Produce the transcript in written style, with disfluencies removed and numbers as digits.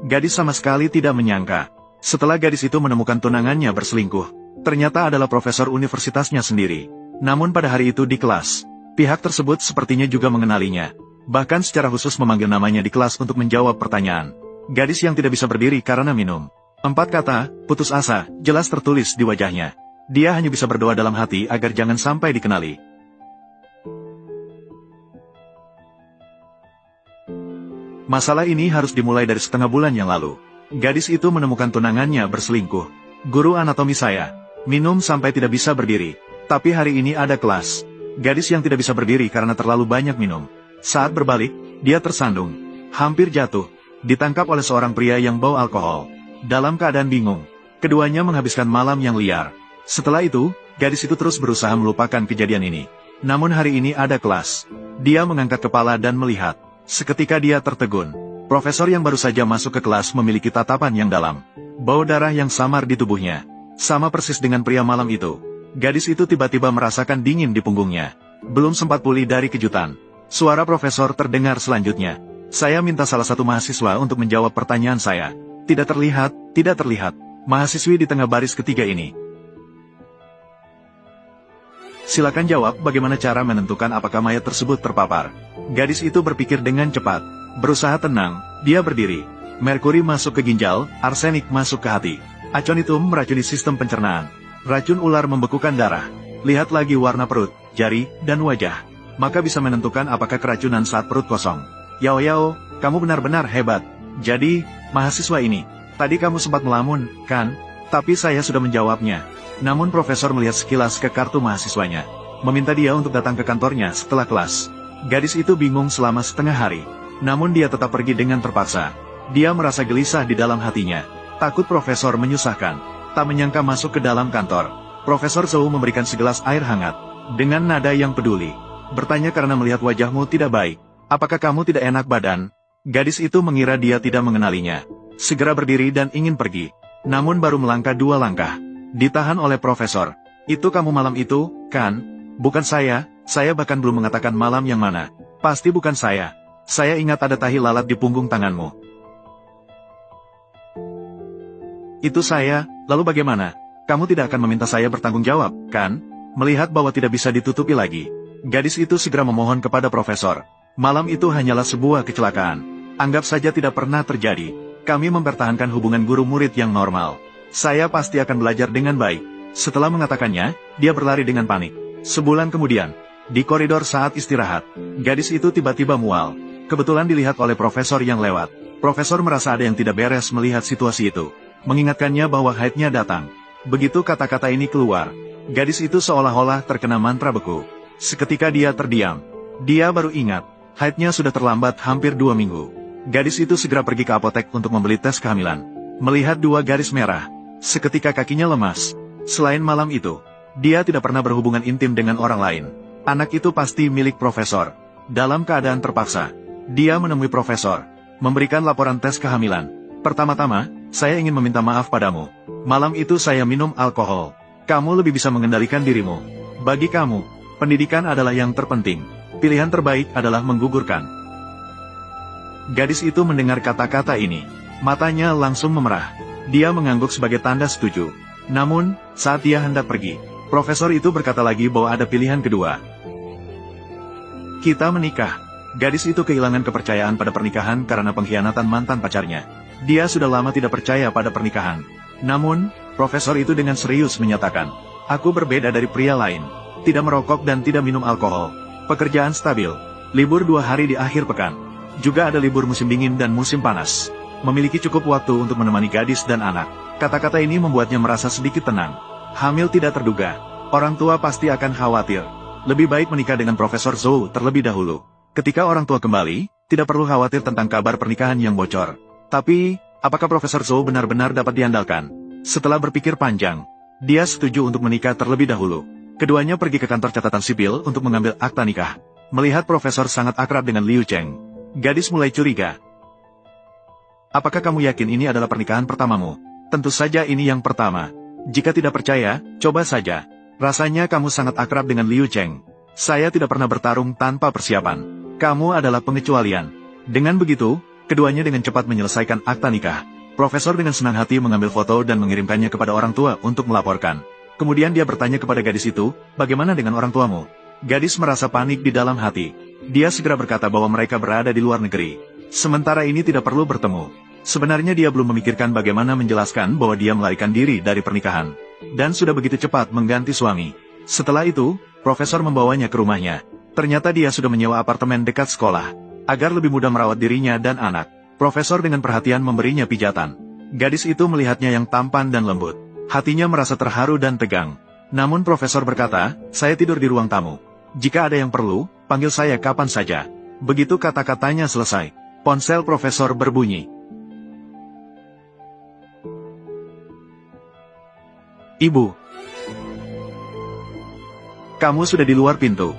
Gadis sama sekali tidak menyangka. Setelah gadis itu menemukan tunangannya berselingkuh, ternyata adalah profesor universitasnya sendiri. Namun pada hari itu di kelas, pihak tersebut sepertinya juga mengenalinya. Bahkan secara khusus memanggil namanya di kelas untuk menjawab pertanyaan. Gadis yang tidak bisa berdiri karena minum. 4 kata, putus asa, jelas tertulis di wajahnya. Dia hanya bisa berdoa dalam hati agar jangan sampai dikenali. Masalah ini harus dimulai dari setengah bulan yang lalu. Gadis itu menemukan tunangannya berselingkuh. Guru anatomi saya, minum sampai tidak bisa berdiri. Tapi hari ini ada kelas. Gadis yang tidak bisa berdiri karena terlalu banyak minum. Saat berbalik, dia tersandung. Hampir jatuh. Ditangkap oleh seorang pria yang bau alkohol. Dalam keadaan bingung, keduanya menghabiskan malam yang liar. Setelah itu, gadis itu terus berusaha melupakan kejadian ini. Namun hari ini ada kelas. Dia mengangkat kepala dan melihat. Seketika dia tertegun. Profesor yang baru saja masuk ke kelas memiliki tatapan yang dalam. Bau darah yang samar di tubuhnya. Sama persis dengan pria malam itu. Gadis itu tiba-tiba merasakan dingin di punggungnya. Belum sempat pulih dari kejutan. Suara profesor terdengar selanjutnya. Saya minta salah satu mahasiswa untuk menjawab pertanyaan saya. Tidak terlihat, tidak terlihat. Mahasiswi di tengah baris ketiga ini. Silakan jawab bagaimana cara menentukan apakah mayat tersebut terpapar. Gadis itu berpikir dengan cepat. Berusaha tenang, dia berdiri. Merkuri masuk ke ginjal, arsenik masuk ke hati. Aconitum meracuni sistem pencernaan. Racun ular membekukan darah. Lihat lagi warna perut, jari, dan wajah. Maka bisa menentukan apakah keracunan saat perut kosong. Yao, kamu benar-benar hebat. Jadi, mahasiswa ini, tadi kamu sempat melamun, kan? Tapi saya sudah menjawabnya. Namun profesor melihat sekilas ke kartu mahasiswanya. Meminta dia untuk datang ke kantornya setelah kelas. Gadis itu bingung selama setengah hari. Namun dia tetap pergi dengan terpaksa. Dia merasa gelisah di dalam hatinya. Takut profesor menyusahkan. Tak menyangka masuk ke dalam kantor. Profesor Zhou memberikan segelas air hangat. Dengan nada yang peduli. Bertanya karena melihat wajahmu tidak baik. Apakah kamu tidak enak badan? Gadis itu mengira dia tidak mengenalinya. Segera berdiri dan ingin pergi. Namun baru melangkah 2 langkah. Ditahan oleh profesor. Itu kamu malam itu, kan? Bukan saya bahkan belum mengatakan malam yang mana. Pasti bukan saya. Saya ingat ada tahi lalat di punggung tanganmu. Itu saya, lalu bagaimana? Kamu tidak akan meminta saya bertanggung jawab, kan? Melihat bahwa tidak bisa ditutupi lagi. Gadis itu segera memohon kepada profesor. Malam itu hanyalah sebuah kecelakaan. Anggap saja tidak pernah terjadi. Kami mempertahankan hubungan guru-murid yang normal. Saya pasti akan belajar dengan baik. Setelah mengatakannya, dia berlari dengan panik. Sebulan kemudian, di koridor saat istirahat, gadis itu tiba-tiba mual. Kebetulan dilihat oleh profesor yang lewat. Profesor merasa ada yang tidak beres melihat situasi itu. Mengingatkannya bahwa haidnya datang. Begitu kata-kata ini keluar, gadis itu seolah-olah terkena mantra beku. Seketika dia terdiam. Dia baru ingat, haidnya sudah terlambat hampir 2 minggu. Gadis itu segera pergi ke apotek untuk membeli tes kehamilan. Melihat 2 garis merah, seketika kakinya lemas. Selain malam itu, dia tidak pernah berhubungan intim dengan orang lain. Anak itu pasti milik profesor. Dalam keadaan terpaksa, dia menemui profesor, memberikan laporan tes kehamilan. Pertama-tama, saya ingin meminta maaf padamu. Malam itu saya minum alkohol. Kamu lebih bisa mengendalikan dirimu. Bagi kamu, pendidikan adalah yang terpenting. Pilihan terbaik adalah menggugurkan. Gadis itu mendengar kata-kata ini. Matanya langsung memerah. Dia mengangguk sebagai tanda setuju. Namun, saat dia hendak pergi, profesor itu berkata lagi bahwa ada pilihan kedua. Kita menikah. Gadis itu kehilangan kepercayaan pada pernikahan karena pengkhianatan mantan pacarnya. Dia sudah lama tidak percaya pada pernikahan. Namun, profesor itu dengan serius menyatakan, aku berbeda dari pria lain. Tidak merokok dan tidak minum alkohol. Pekerjaan stabil. Libur 2 hari di akhir pekan. Juga ada libur musim dingin dan musim panas. Memiliki cukup waktu untuk menemani gadis dan anak. Kata-kata ini membuatnya merasa sedikit tenang. Hamil tidak terduga. Orang tua pasti akan khawatir. Lebih baik menikah dengan Profesor Zhou terlebih dahulu. Ketika orang tua kembali, tidak perlu khawatir tentang kabar pernikahan yang bocor. Tapi, apakah Profesor Zhou benar-benar dapat diandalkan? Setelah berpikir panjang, dia setuju untuk menikah terlebih dahulu. Keduanya pergi ke kantor catatan sipil untuk mengambil akta nikah. Melihat Profesor sangat akrab dengan Liu Cheng, gadis mulai curiga. Apakah kamu yakin ini adalah pernikahan pertamamu? Tentu saja ini yang pertama. Jika tidak percaya, coba saja. Rasanya kamu sangat akrab dengan Liu Cheng. Saya tidak pernah bertarung tanpa persiapan. Kamu adalah pengecualian. Dengan begitu, Keduanya dengan cepat menyelesaikan akta nikah. Profesor dengan senang hati mengambil foto dan mengirimkannya kepada orang tua untuk melaporkan. Kemudian dia bertanya kepada gadis itu, bagaimana dengan orang tuamu? Gadis merasa panik di dalam hati. Dia segera berkata bahwa mereka berada di luar negeri. Sementara ini tidak perlu bertemu. Sebenarnya dia belum memikirkan bagaimana menjelaskan bahwa dia melarikan diri dari pernikahan. Dan sudah begitu cepat mengganti suami. Setelah itu, profesor membawanya ke rumahnya. Ternyata dia sudah menyewa apartemen dekat sekolah. Agar lebih mudah merawat dirinya dan anak, profesor dengan perhatian memberinya pijatan. Gadis itu melihatnya yang tampan dan lembut. Hatinya merasa terharu dan tegang. Namun profesor berkata, saya tidur di ruang tamu. Jika ada yang perlu, panggil saya kapan saja. Begitu kata-katanya selesai, ponsel profesor berbunyi. Ibu, kamu sudah di luar pintu.